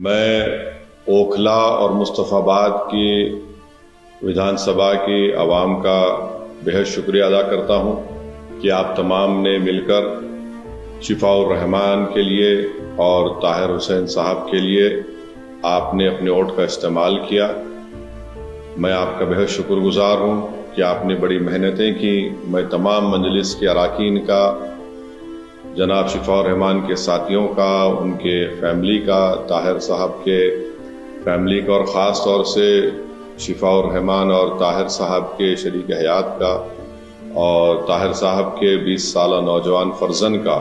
میں اوکھلا اور مصطفی آباد کی ودھان سبھا کی عوام کا بہت شکریہ ادا کرتا ہوں کہ آپ تمام نے مل کر شفاء الرحمان کے لیے اور طاہر حسین صاحب کے لیے آپ نے اپنے ووٹ کا استعمال کیا۔ میں آپ کا بہت شکر گزار ہوں کہ آپ نے بڑی محنتیں کی۔ میں تمام مجلس کے اراکین کا، جناب شفاء الرحمان کے ساتھیوں کا، ان کے فیملی کا، طاہر صاحب کے فیملی کا، اور خاص طور سے شفاء الرحمان اور طاہر صاحب کے شریک حیات کا اور طاہر صاحب کے 20 سالہ نوجوان فرزند کا،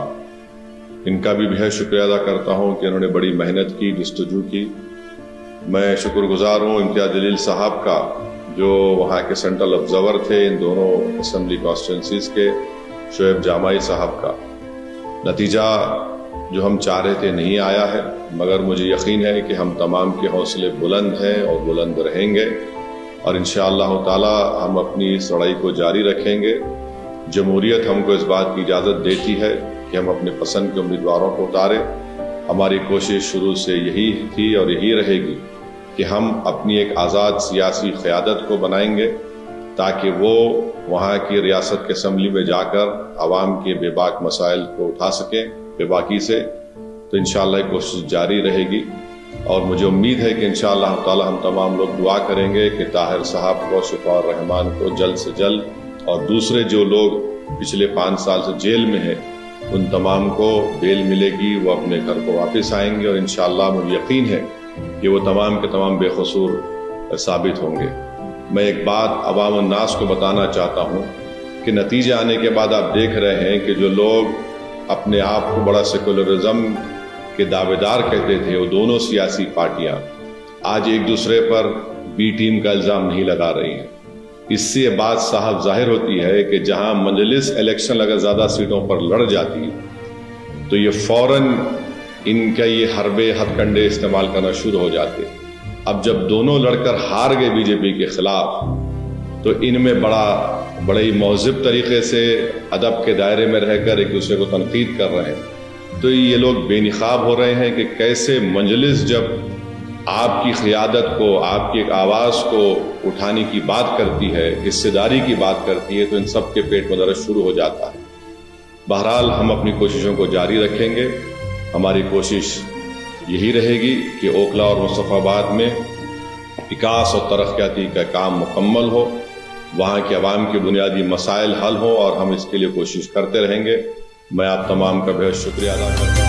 ان کا بھی بہت شکریہ ادا کرتا ہوں کہ انہوں نے بڑی محنت کی، جستجو کی۔ میں شکر گزار ہوں امتیاز جلیل صاحب کا، جو وہاں کے سینٹرل آبزرور تھے ان دونوں اسمبلی کانسٹیٹوئنسیز کے، شعیب جامعی صاحب کا۔ نتیجہ جو ہم چاہ رہے تھے نہیں آیا ہے، مگر مجھے یقین ہے کہ ہم تمام کے حوصلے بلند ہیں اور بلند رہیں گے، اور انشاءاللہ تعالی ہم اپنی اس لڑائی کو جاری رکھیں گے۔ جمہوریت ہم کو اس بات کی اجازت دیتی ہے کہ ہم اپنے پسند کے امیدواروں کو اتاریں۔ ہماری کوشش شروع سے یہی تھی اور یہی رہے گی کہ ہم اپنی ایک آزاد سیاسی قیادت کو بنائیں گے تاکہ وہ وہاں کی ریاست کے اسمبلی میں جا کر عوام کے بے باک مسائل کو اٹھا سکیں بے باکی سے۔ تو انشاءاللہ یہ کوشش جاری رہے گی، اور مجھے امید ہے کہ انشاءاللہ تعالی ہم تمام لوگ دعا کریں گے کہ طاہر صاحب کو، شفاء الرحمان کو جلد سے جلد، اور دوسرے جو لوگ پچھلے 5 سال سے جیل میں ہیں ان تمام کو بیل ملے گی، وہ اپنے گھر کو واپس آئیں گے، اور انشاءاللہ مجھے یقین ہے کہ وہ تمام کے تمام بے قصور ثابت ہوں گے۔ میں ایک بات عوام الناس کو بتانا چاہتا ہوں کہ نتیجے آنے کے بعد آپ دیکھ رہے ہیں کہ جو لوگ اپنے آپ کو بڑا سیکولرزم کے دعوے دار کہتے تھے، وہ دونوں سیاسی پارٹیاں آج ایک دوسرے پر بی ٹیم کا الزام نہیں لگا رہی ہیں۔ اس سے یہ بات صاحب ظاہر ہوتی ہے کہ جہاں مجلس الیکشن اگر زیادہ سیٹوں پر لڑ جاتی تو یہ فوراً ان کا یہ حربے ہتھ کنڈے استعمال کرنا شروع ہو جاتے۔ اب جب دونوں لڑ کر ہار گئے بی جے پی کے خلاف، تو ان میں بڑے ہی مہذب طریقے سے ادب کے دائرے میں رہ کر ایک دوسرے کو تنقید کر رہے ہیں۔ تو یہ لوگ بے نقاب ہو رہے ہیں کہ کیسے مجلس جب آپ کی قیادت کو، آپ کی ایک آواز کو اٹھانے کی بات کرتی ہے، حصے داری کی بات کرتی ہے، تو ان سب کے پیٹ میں درد شروع ہو جاتا ہے۔ بہرحال ہم اپنی کوششوں کو جاری رکھیں گے۔ ہماری کوشش یہی رہے گی کہ اوکھلا اور مصطفی آباد میں وکاس اور ترقیاتی کا کام مکمل ہو، وہاں کے عوام کے بنیادی مسائل حل ہوں، اور ہم اس کے لیے کوشش کرتے رہیں گے۔ میں آپ تمام کا بہت شکریہ ادا کرتا ہوں۔